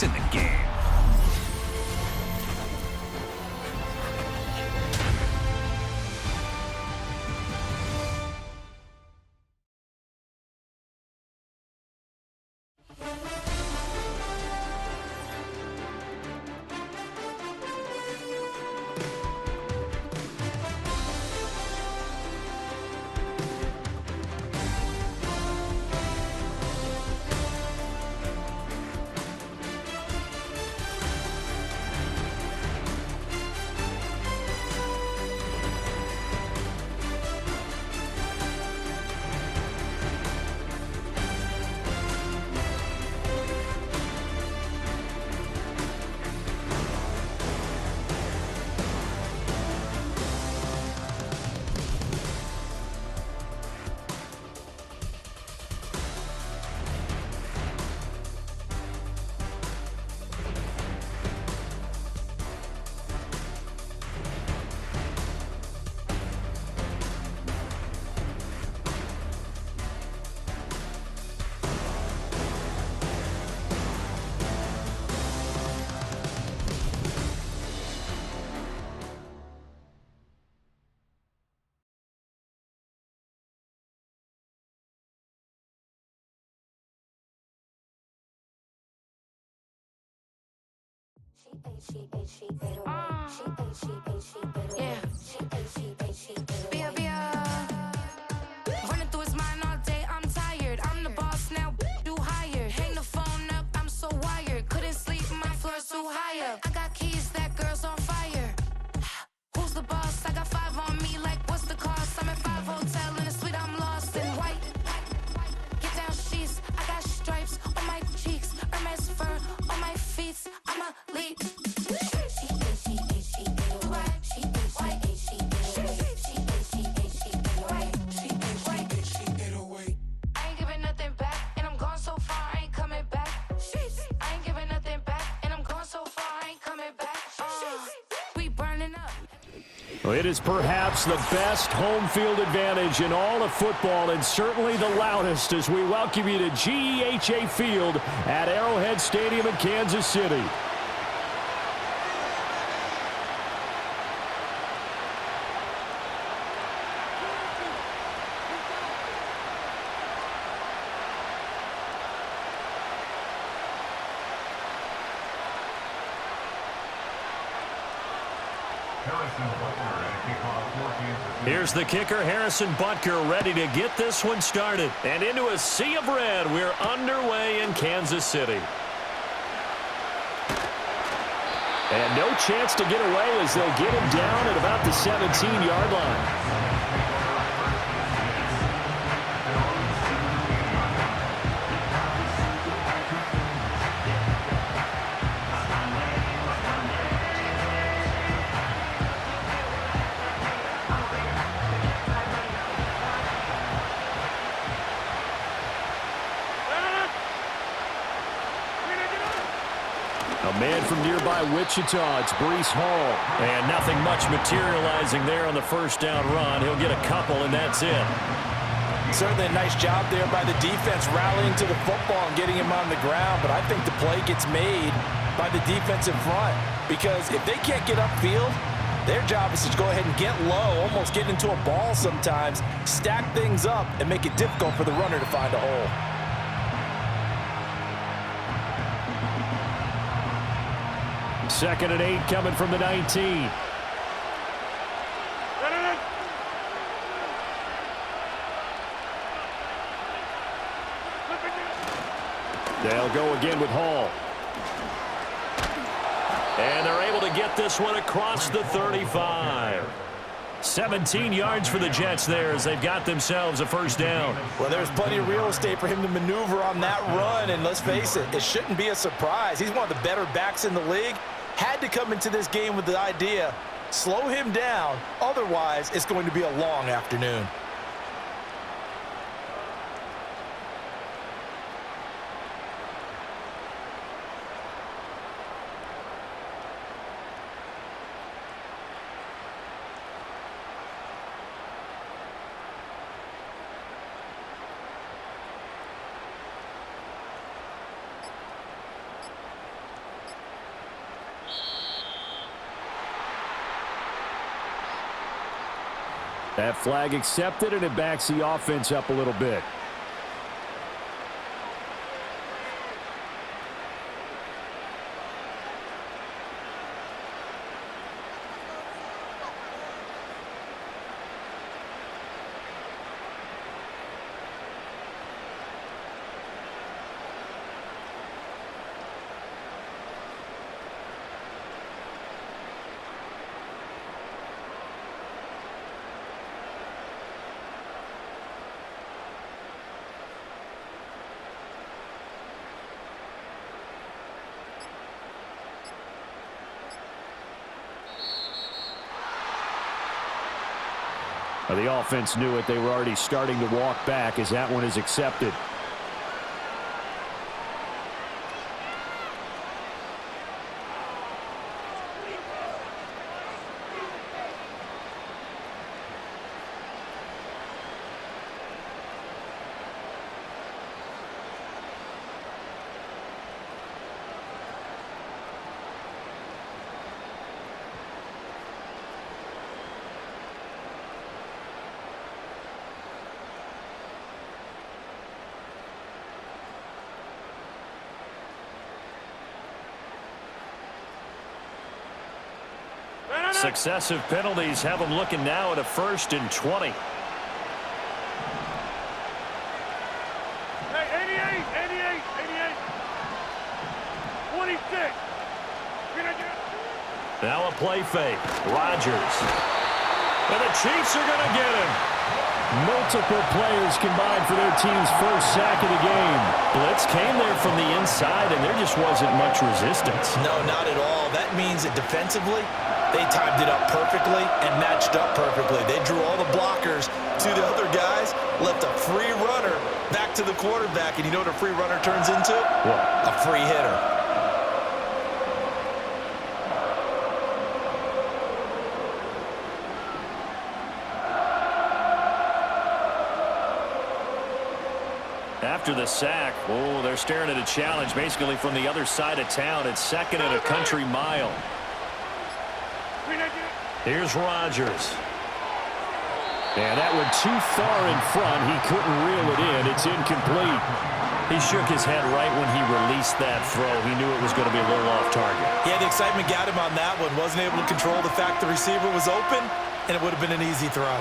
in the game. Running through his mind all day, I'm tired. I'm the boss now, do higher. Hang the phone up, I'm so wired. Couldn't sleep, my floor's too high up. I got keys, that girl's on fire. Who's the boss? I got 5 on me, like what's the cost? I'm at 5 hotel in a suite, I'm lost in white. Get down sheets, I got stripes on my cheeks. Hermes fur on my feet, I'm a lead. It is perhaps the best home field advantage in all of football, and certainly the loudest, as we welcome you to GEHA Field at Arrowhead Stadium in Kansas City. Here's the kicker, Harrison Butker, ready to get this one started. And into a sea of red, we're underway in Kansas City. And no chance to get away as they'll get him down at about the 17-yard line. A man from nearby Wichita, it's Breece Hall. And nothing much materializing there on the first down run. He'll get a couple, and that's it. Certainly a nice job there by the defense rallying to the football and getting him on the ground. But I think the play gets made by the defense in front. Because if they can't get upfield, their job is to go ahead and get low, almost get into a ball sometimes, stack things up, and make it difficult for the runner to find a hole. Second and 8 coming from the 19. They'll go again with Hall. And they're able to get this one across the 35. 17 yards for the Jets there as they've got themselves a first down. Well, there's plenty of real estate for him to maneuver on that run, and let's face it, it shouldn't be a surprise. He's one of the better backs in the league. Had to come into this game with the idea, slow him down, otherwise it's going to be a long afternoon. That flag accepted, and it backs the offense up a little bit. The offense knew it. They were already starting to walk back as that one is accepted. Successive penalties have them looking now at a 1st and 20. Hey, 88, 26. Now a play fake. Rodgers. And the Chiefs are going to get him. Multiple players combined for their team's first sack of the game. Blitz came there from the inside, and there just wasn't much resistance. No, not at all. That means that defensively, they timed it up perfectly and matched up perfectly. They drew all the blockers to the other guys, left a free runner back to the quarterback. And you know what a free runner turns into? What? A free hitter. After the sack, oh, they're staring at a challenge basically from the other side of town. It's 2nd and a country mile. Here's Rodgers. And that went too far in front. He couldn't reel it in. It's incomplete. He shook his head right when he released that throw. He knew it was going to be a little off target. Yeah, the excitement got him on that one. Wasn't able to control the fact the receiver was open, and it would have been an easy throw.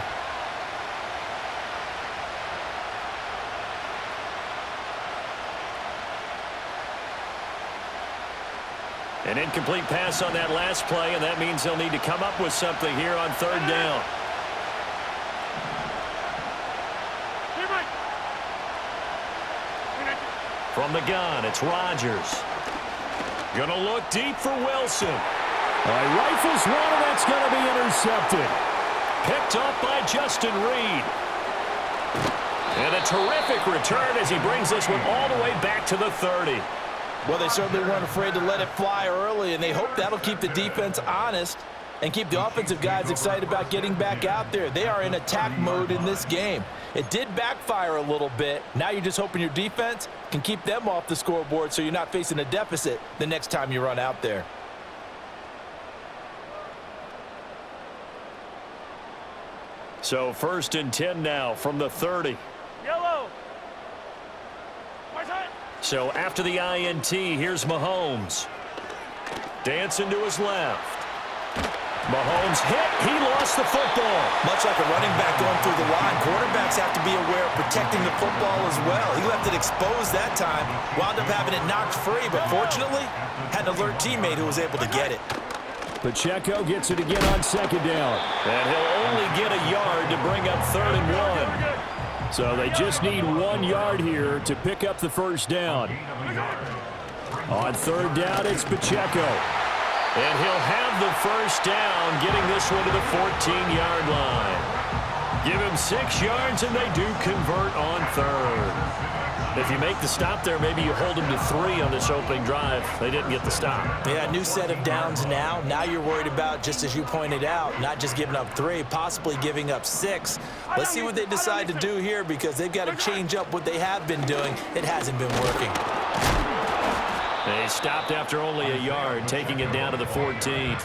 An incomplete pass on that last play, and that means they'll need to come up with something here on 3rd down. From the gun, it's Rodgers. Gonna look deep for Wilson. Rifles one, and that's gonna be intercepted. Picked up by Justin Reed. And a terrific return as he brings this one all the way back to the 30. Well, they certainly weren't afraid to let it fly early, and they hope that'll keep the defense honest and keep the offensive guys excited about getting back out there. They are in attack mode in this game. It did backfire a little bit. Now you're just hoping your defense can keep them off the scoreboard so you're not facing a deficit the next time you run out there. So 1st and 10 now from the 30. Yellow. So after the INT, here's Mahomes. Dancing to his left. Mahomes hit. He lost the football. Much like a running back going through the line, quarterbacks have to be aware of protecting the football as well. He left it exposed that time, wound up having it knocked free, but fortunately, had an alert teammate who was able to get it. Pacheco gets it again on 2nd down. And he'll only get a yard to bring up 3rd and 1. So they just need 1 yard here to pick up the 1st down. On 3rd down, it's Pacheco. And he'll have the 1st down, getting this one to the 14-yard line. Give him 6 yards, and they do convert on 3rd. If you make the stop there, maybe you hold them to 3 on this opening drive. They didn't get the stop. Yeah, new set of downs now. Now you're worried about, just as you pointed out, not just giving up 3, possibly giving up 6. Let's see what they decide to do here because they've got to change up what they have been doing. It hasn't been working. They stopped after only a yard, taking it down to the 14.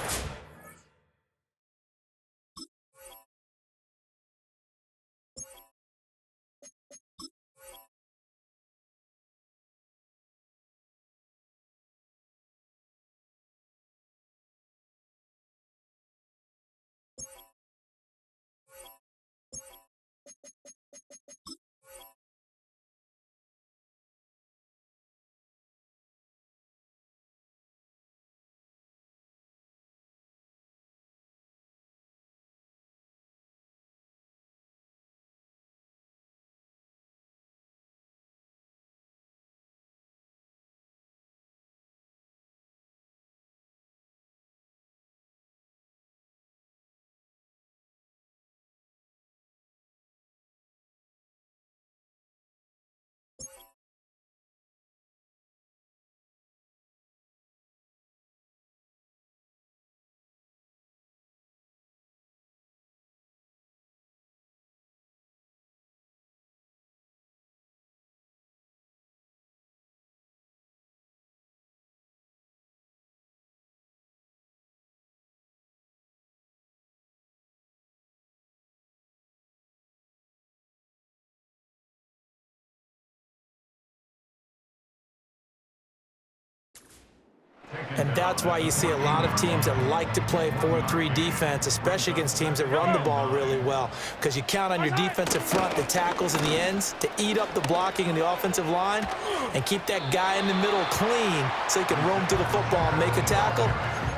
And that's why you see a lot of teams that like to play 4-3 defense, especially against teams that run the ball really well, because you count on your defensive front, the tackles and the ends, to eat up the blocking in the offensive line and keep that guy in the middle clean so he can roam to the football and make a tackle.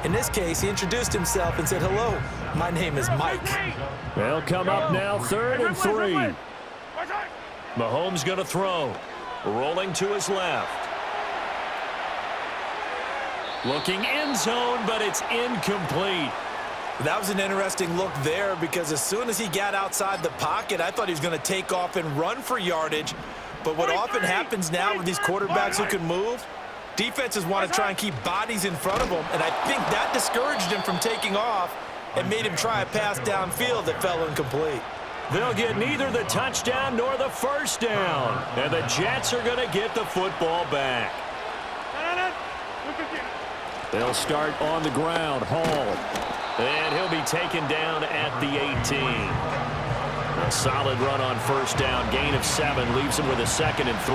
In this case, he introduced himself and said, "Hello, my name is Mike." They'll come up now 3rd and 3. Mahomes going to throw. Rolling to his left. Looking end zone, but it's incomplete. That was an interesting look there because as soon as he got outside the pocket, I thought he was going to take off and run for yardage. But what often happens now with these quarterbacks who can move, defenses want to try and keep bodies in front of them, and I think that discouraged him from taking off and made him try a pass downfield that fell incomplete. They'll get neither the touchdown nor the first down, and the Jets are going to get the football back. They'll start on the ground. Hall. And he'll be taken down at the 18. A solid run on first down. Gain of 7 leaves him with a 2nd and 3.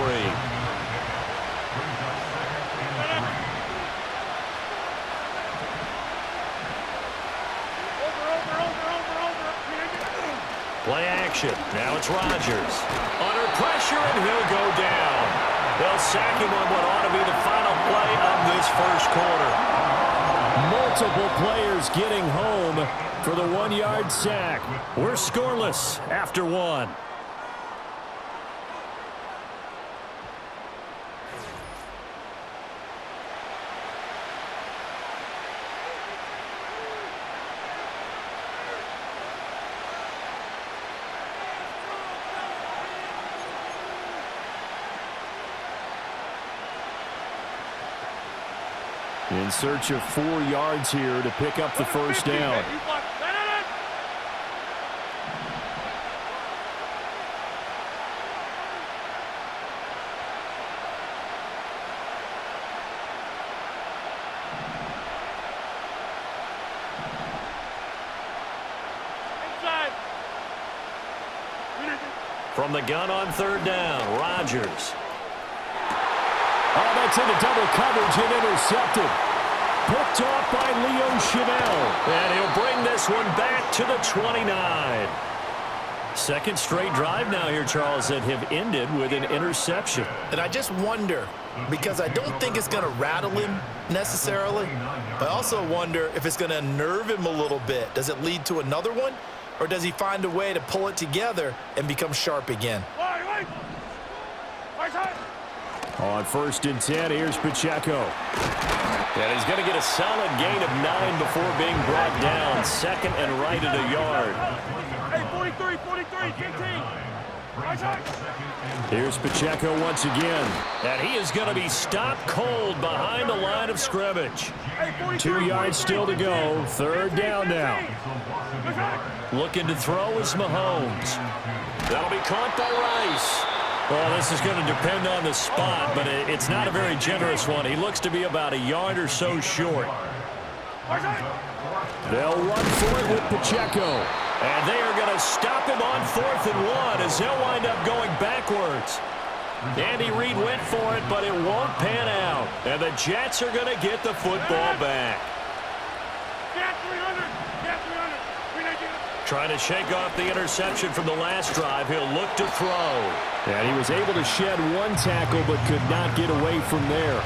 Play action. Now it's Rodgers. Under pressure, and he'll go down. They'll sack him on what ought to be the final play of this first quarter. Multiple players getting home for the 1-yard sack. We're scoreless after 1. In search of 4 yards here to pick up the first down. From the gun on 3rd down, Rodgers. Oh, that's into double coverage and intercepted. Picked off by Leo Chanel. And he'll bring this one back to the 29. Second straight drive now here, Charles, that have ended with an interception. And I just wonder, because I don't think it's going to rattle him necessarily, but I also wonder if it's going to unnerve him a little bit. Does it lead to another one, or does he find a way to pull it together and become sharp again? On 1st and 10, here's Pacheco. And he's going to get a solid gain of 9 before being brought down. 2nd and right at a yard. Hey, 43, 15. Here's Pacheco once again. And he is going to be stopped cold behind the line of scrimmage. 2 yards still to go. 3rd down now. Looking to throw is Mahomes. That'll be caught by Rice. Well, this is going to depend on the spot, but it's not a very generous one. He looks to be about a yard or so short. They'll run for it with Pacheco. And they are going to stop him on 4th and 1 as he'll wind up going backwards. Andy Reid went for it, but it won't pan out. And the Jets are going to get the football back. Trying to shake off the interception from the last drive. He'll look to throw. And he was able to shed 1 tackle but could not get away from there.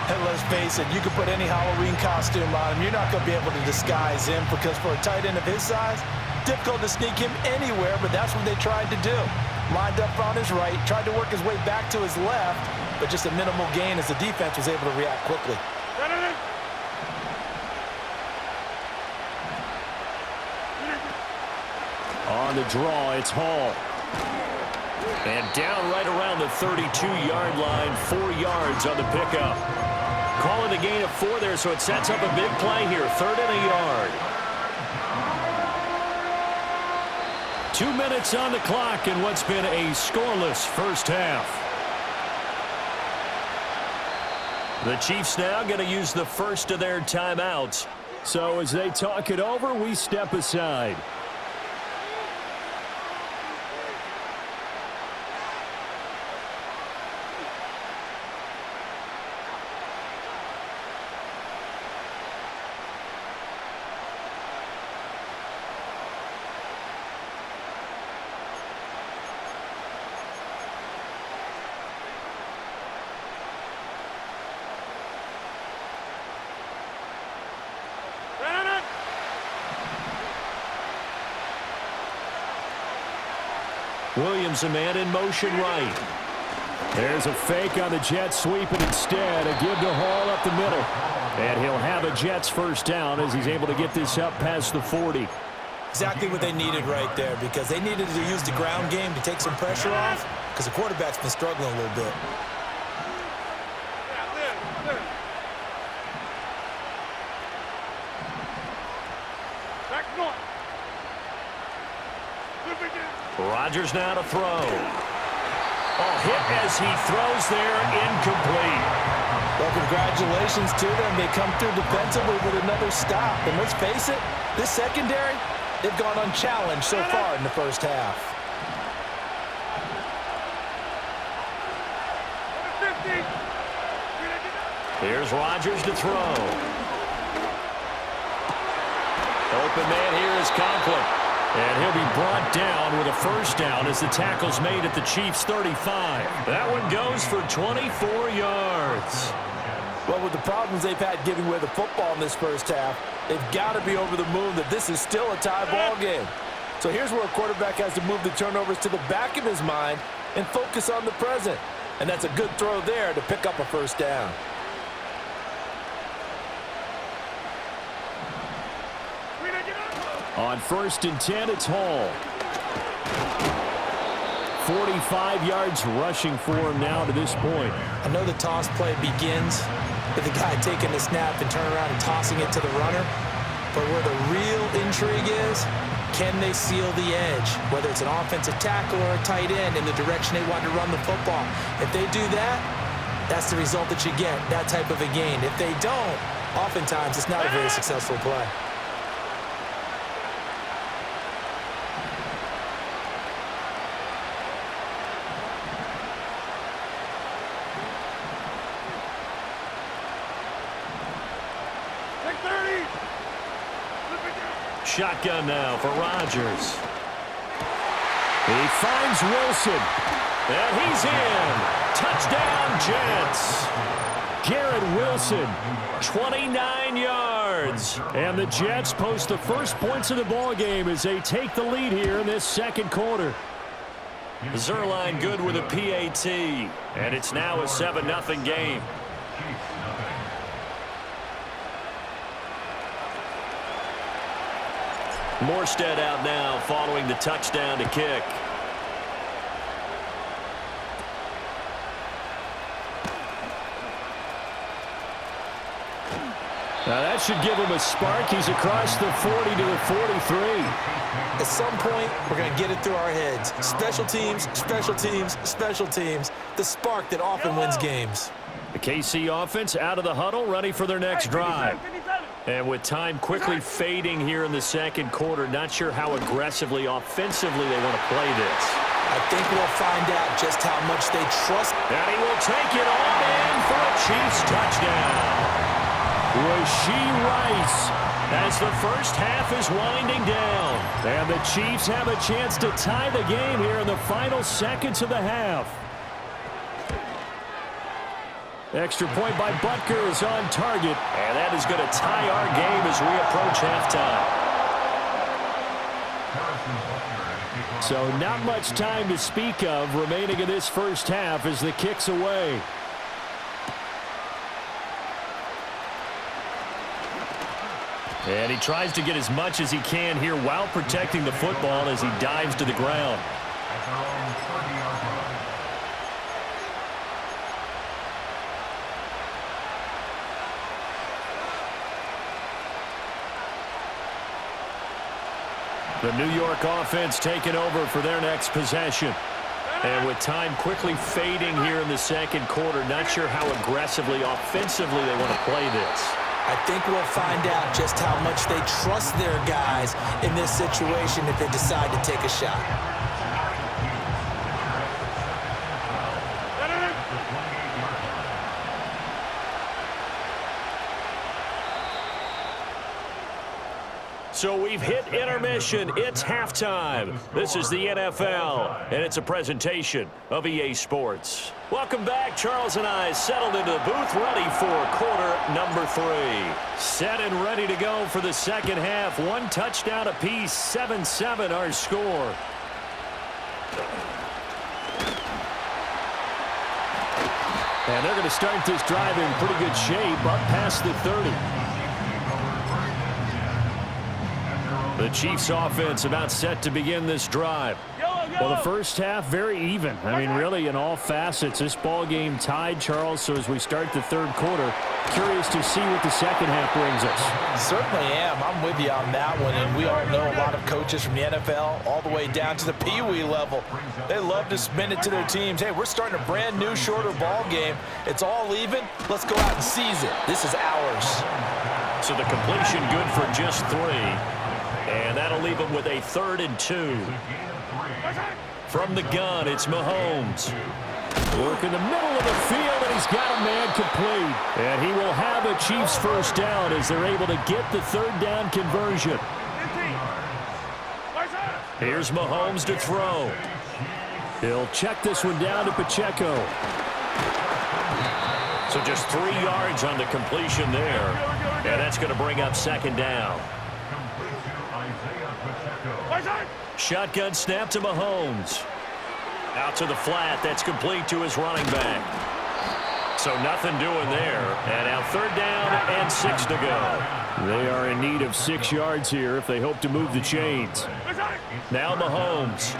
And let's face it, you could put any Halloween costume on him. You're not going to be able to disguise him because for a tight end of his size, difficult to sneak him anywhere, but that's what they tried to do. Lined up on his right, tried to work his way back to his left, but just a minimal gain as the defense was able to react quickly. On the draw, it's Hall. And down right around the 32-yard line, 4 yards on the pickup. Calling a gain of 4 there, so it sets up a big play here, 3rd and a yard. 2 minutes on the clock in what's been a scoreless first half. The Chiefs now going to use the first of their timeouts. So as they talk it over, we step aside. moves a man in motion right. There's a fake on the Jets sweep, and instead a give to Hall up the middle. And he'll have a Jets first down as he's able to get this up past the 40. Exactly what they needed right there, because they needed to use the ground game to take some pressure off, because the quarterback's been struggling a little bit. Rodgers now to throw. Oh, hit as he throws there, incomplete. Well, congratulations to them. They come through defensively with another stop. And let's face it, this secondary, they've gone unchallenged so far in the first half. Here's Rodgers to throw. Open man here is Conklin. And he'll be brought down with a first down as the tackle's made at the Chiefs' 35. That one goes for 24 yards. Well, with the problems they've had giving away the football in this first half, they've got to be over the moon that this is still a tie ball game. So here's where a quarterback has to move the turnovers to the back of his mind and focus on the present. And that's a good throw there to pick up a first down. On 1st and 10, it's Hall. 45 yards rushing for him now to this point. I know the toss play begins with the guy taking the snap and turning around and tossing it to the runner. But where the real intrigue is, can they seal the edge? Whether it's an offensive tackle or a tight end in the direction they want to run the football. If they do that, that's the result that you get, that type of a gain. If they don't, oftentimes it's not a very successful play. Shotgun now for Rodgers. He finds Wilson. And he's in. Touchdown, Jets. Garrett Wilson, 29 yards. And the Jets post the first points of the ball game as they take the lead here in this second quarter. Zerline good with a PAT. And it's now a 7-0 game. Morstead out now following the touchdown to kick. Now that should give him a spark. He's across the 40 to the 43. At some point, we're going to get it through our heads. Special teams, special teams, special teams. The spark that often wins games. The KC offense out of the huddle, ready for their next drive. And with time quickly fading here in the second quarter, not sure how aggressively, offensively they want to play this. I think we'll find out just how much they trust. And he will take it on in for a Chiefs touchdown. Rashee Rice as the first half is winding down. And the Chiefs have a chance to tie the game here in the final seconds of the half. Extra point by Butker is on target, and that is going to tie our game as we approach halftime. So not much time to speak of remaining in this first half as the kick's away. And he tries to get as much as he can here while protecting the football as he dives to the ground. The New York offense taking over for their next possession. And with time quickly fading here in the second quarter, not sure how aggressively, offensively they want to play this. I think we'll find out just how much they trust their guys in this situation if they decide to take a shot. So we've hit intermission. It's halftime. This is the NFL, and it's a presentation of EA Sports. Welcome back. Charles and I settled into the booth, ready for quarter number 3. Set and ready to go for the second half. One touchdown apiece, 7-7 our score. And they're going to start this drive in pretty good shape up past the 30. The Chiefs offense about set to begin this drive. Well, the first half, very even. I mean, really, in all facets, this ball game tied, Charles. So as we start the third quarter, curious to see what the second half brings us. Certainly am. I'm with you on that one. And we all know a lot of coaches from the NFL all the way down to the Pee-wee level. They love to spin it to their teams. Hey, we're starting a brand new, shorter ball game. It's all even. Let's go out and seize it. This is ours. So the completion good for just 3. And that'll leave them with a 3rd and 2. From the gun, it's Mahomes. Work in the middle of the field, and he's got a man complete. And he will have a Chiefs first down as they're able to get the 3rd down conversion. Here's Mahomes to throw. He'll check this one down to Pacheco. So just 3 yards on the completion there. And that's going to bring up 2nd down. Shotgun snap to Mahomes. Out to the flat. That's complete to his running back. So nothing doing there. And now 3rd down and 6 to go. They are in need of 6 yards here if they hope to move the chains. Now Mahomes.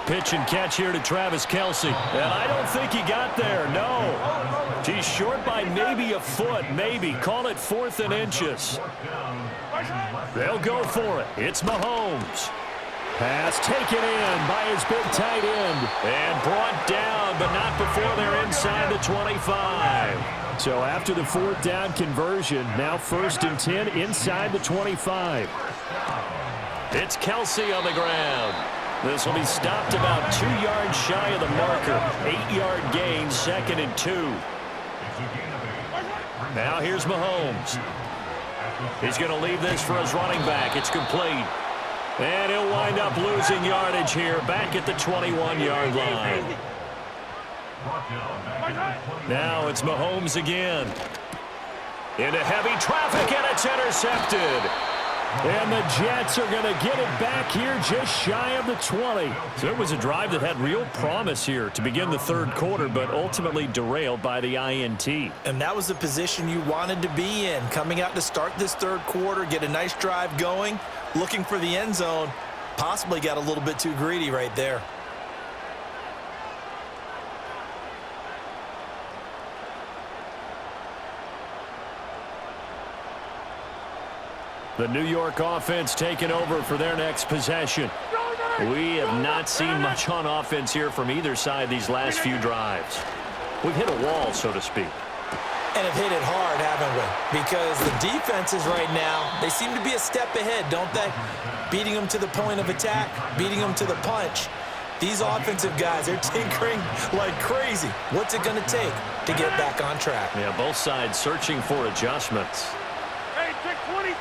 Pitch and catch here to Travis Kelce. And I don't think he got there. No. He's short by maybe a foot. Maybe. Call it 4th and inches. They'll go for it. It's Mahomes. Pass taken in by his big tight end. And brought down, but not before they're inside the 25. So after the 4th down conversion, now 1st and 10 inside the 25. It's Kelce on the ground. This will be stopped about 2 yards shy of the marker. 8-yard gain, 2nd and 2. Now here's Mahomes. He's going to leave this for his running back. It's complete. And he'll wind up losing yardage here back at the 21-yard line. Now it's Mahomes again. Into heavy traffic, and it's intercepted. And the Jets are going to get it back here just shy of the 20. So it was a drive that had real promise here to begin the 3rd quarter, but ultimately derailed by the INT. And that was the position you wanted to be in. Coming out to start this 3rd quarter, get a nice drive going, looking for the end zone. Possibly got a little bit too greedy right there. The New York offense taking over for their next possession. We have not seen much on offense here from either side these last few drives. We've hit a wall, so to speak. And have hit it hard, haven't we? Because the defenses right now, they seem to be a step ahead, don't they? Beating them to the point of attack, beating them to the punch. These offensive guys, they're tinkering like crazy. What's it going to take to get back on track? Yeah, both sides searching for adjustments. Hey, pick 26.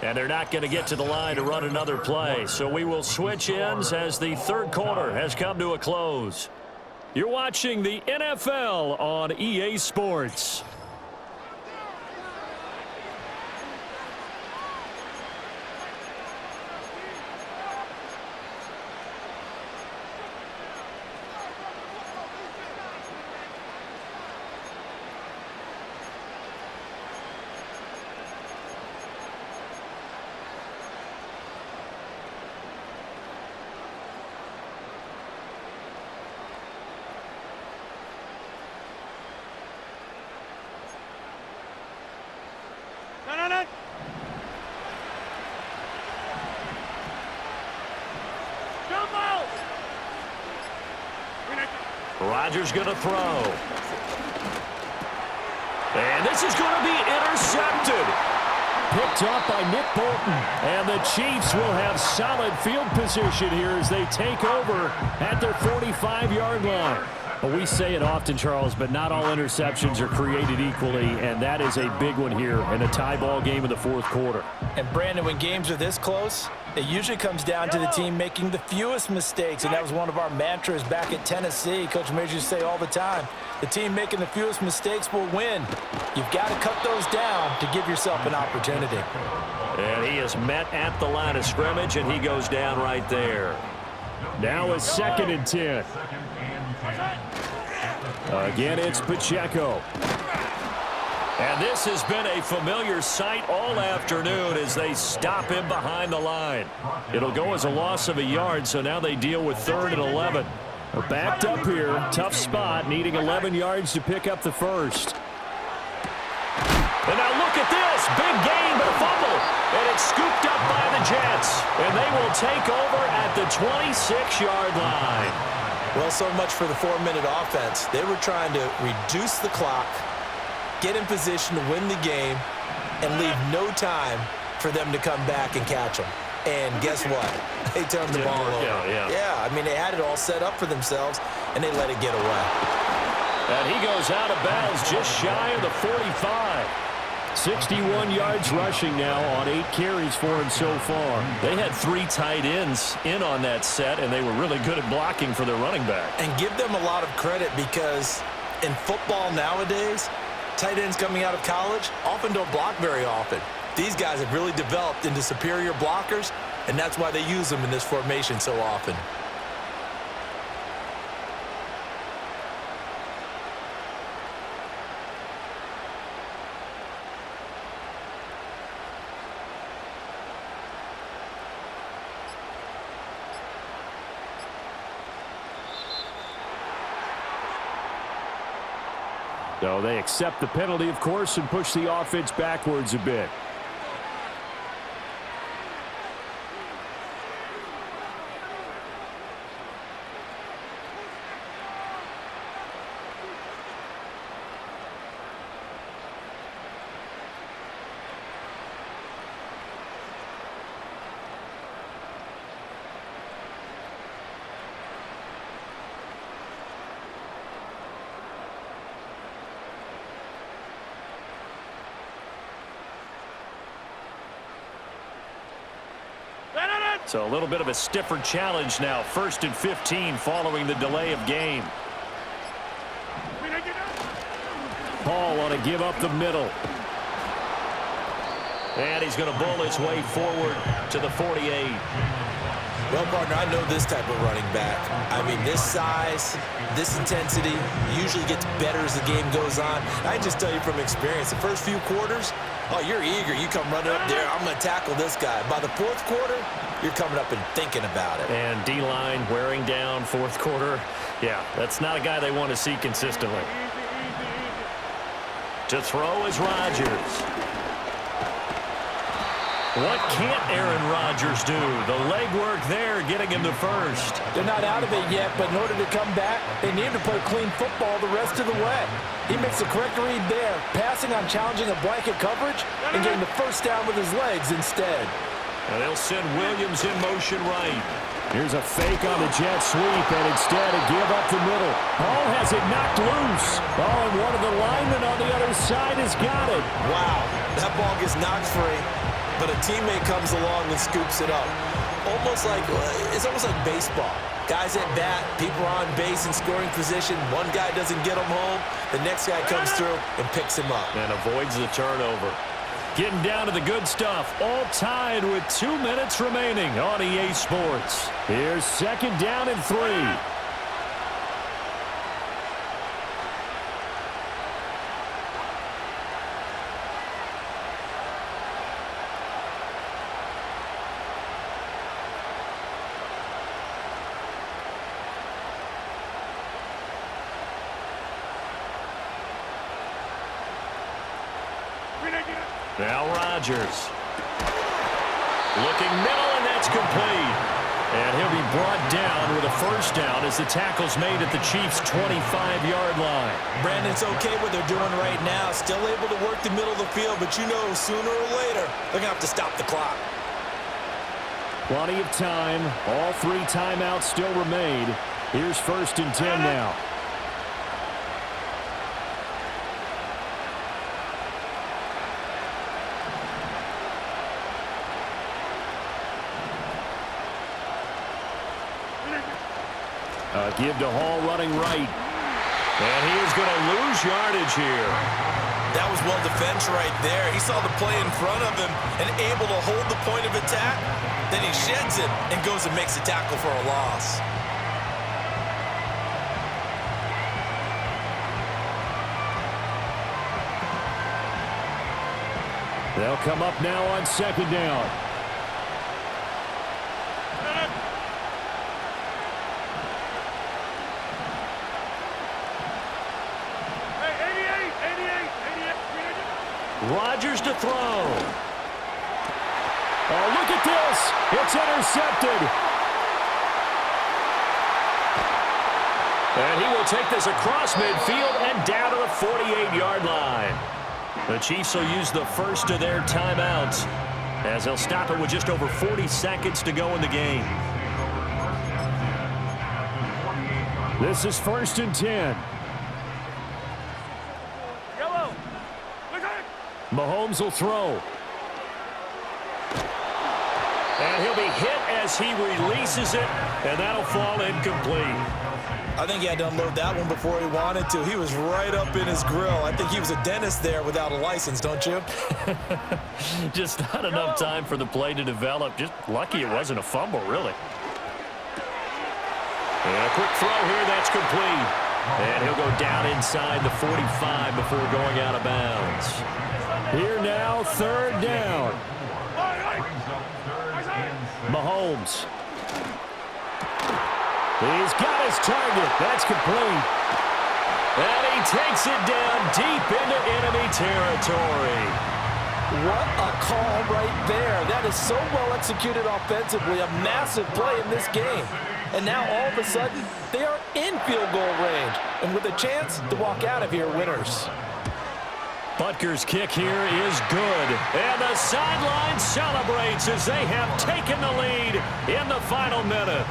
And they're not going to get to the line to run another play. So we will switch ends as the 3rd quarter has come to a close. You're watching the NFL on EA Sports. Rodgers going to throw. And this is going to be intercepted. Picked up by Nick Bolton. And the Chiefs will have solid field position here as they take over at their 45-yard line. Well, we say it often, Charles, but not all interceptions are created equally, and that is a big one here in a tie ball game in the 4th quarter. And, Brandon, when games are this close, it usually comes down to the team making the fewest mistakes, and that was one of our mantras back at Tennessee. Coach Majors used to say all the time, the team making the fewest mistakes will win. You've got to cut those down to give yourself an opportunity. And he is met at the line of scrimmage, and he goes down right there. Now it's 2nd and 10. Again, it's Pacheco. And this has been a familiar sight all afternoon as they stop him behind the line. It'll go as a loss of a yard, so now they deal with 3rd and 11. They're backed up here. Tough spot, needing 11 yards to pick up the first. And now look at this. Big gain, but a fumble. And it's scooped up by the Jets. And they will take over at the 26-yard line. Well, so much for the 4-minute offense. They were trying to reduce the clock, get in position to win the game, and leave no time for them to come back and catch them. And guess what? They turned the ball over. Yeah, I mean, they had it all set up for themselves, and they let it get away. And he goes out of bounds just shy of the 45. 61 yards rushing now on 8 carries for him so far. They had 3 tight ends in on that set, and they were really good at blocking for their running back. And give them a lot of credit because in football nowadays, tight ends coming out of college often don't block very often. These guys have really developed into superior blockers, and that's why they use them in this formation so often. So they accept the penalty, of course, and push the offense backwards a bit. So a little bit of a stiffer challenge now. 1st and 15 following the delay of game. Paul on a give up the middle. And he's going to bull his way forward to the 48. Well, partner, I know this type of running back. I mean, this size, this intensity usually gets better as the game goes on. I just tell you from experience, the first few quarters, oh, you're eager. You come running up there, I'm going to tackle this guy. By the 4th quarter, you're coming up and thinking about it. And D-line wearing down 4th quarter. Yeah, that's not a guy they want to see consistently. To throw is Rodgers. What can't Aaron Rodgers do? The legwork there getting him to first. They're not out of it yet, but in order to come back, they need to play clean football the rest of the way. He makes the correct read there, passing on challenging a blanket coverage and getting the first down with his legs instead. And they'll send Williams in motion right. Here's a fake on the jet sweep, and instead a give up the middle. Hall has it knocked loose. Oh, and one of the linemen on the other side has got it. Wow, that ball gets knocked free, but a teammate comes along and scoops it up. It's almost like baseball. Guys at bat, people are on base in scoring position. One guy doesn't get him home. The next guy comes through and picks him up. And avoids the turnover. Getting down to the good stuff. All tied with 2 minutes remaining on EA Sports. Here's 2nd down and 3. Now Rodgers. Looking middle, and that's complete. And he'll be brought down with a first down as the tackle's made at the Chiefs' 25-yard line. Brandon, it's okay what they're doing right now. Still able to work the middle of the field, but you know sooner or later they're going to have to stop the clock. Plenty of time. All 3 timeouts still remain. Here's 1st and 10 now. Give to Hall running right. And he is going to lose yardage here. That was well defense right there. He saw the play in front of him and able to hold the point of attack. Then he sheds it and goes and makes a tackle for a loss. They'll come up now on second down. Rodgers to throw. Oh, look at this. It's intercepted. And he will take this across midfield and down to the 48-yard line. The Chiefs will use the first of their timeouts as they'll stop it with just over 40 seconds to go in the game. This is 1st and 10. Mahomes will throw. And he'll be hit as he releases it, and that'll fall incomplete. I think he had to unload that one before he wanted to. He was right up in his grill. I think he was a dentist there without a license, don't you? Just not enough time for the play to develop. Just lucky it wasn't a fumble, really. And a quick throw here, that's complete. And he'll go down inside the 45 before going out of bounds. Here now, 3rd down. Mahomes. He's got his target. That's complete. And he takes it down deep into enemy territory. What a call right there. That is so well executed offensively. A massive play in this game. And now all of a sudden, they are in field goal range. And with a chance to walk out of here winners. Butker's kick here is good. And the sideline celebrates as they have taken the lead in the final minute.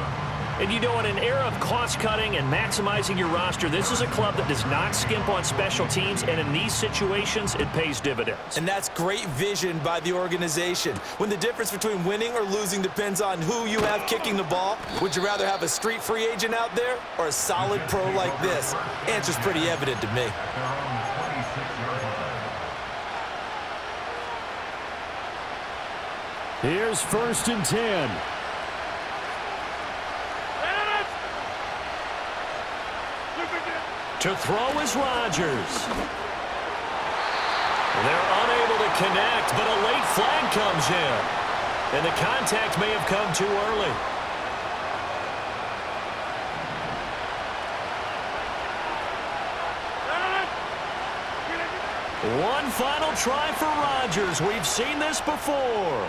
And you know, in an era of cost-cutting and maximizing your roster, this is a club that does not skimp on special teams, and in these situations, it pays dividends. And that's great vision by the organization. When the difference between winning or losing depends on who you have kicking the ball, would you rather have a street free agent out there or a solid pro like this? Answer's pretty evident to me. Here's 1st and 10. To throw is Rodgers. They're unable to connect, but a late flag comes in. And the contact may have come too early. One final try for Rodgers. We've seen this before.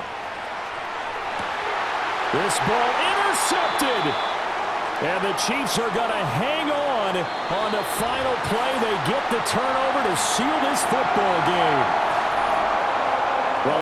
This ball intercepted. And the Chiefs are going to hang on the final play. They get the turnover to seal this football game.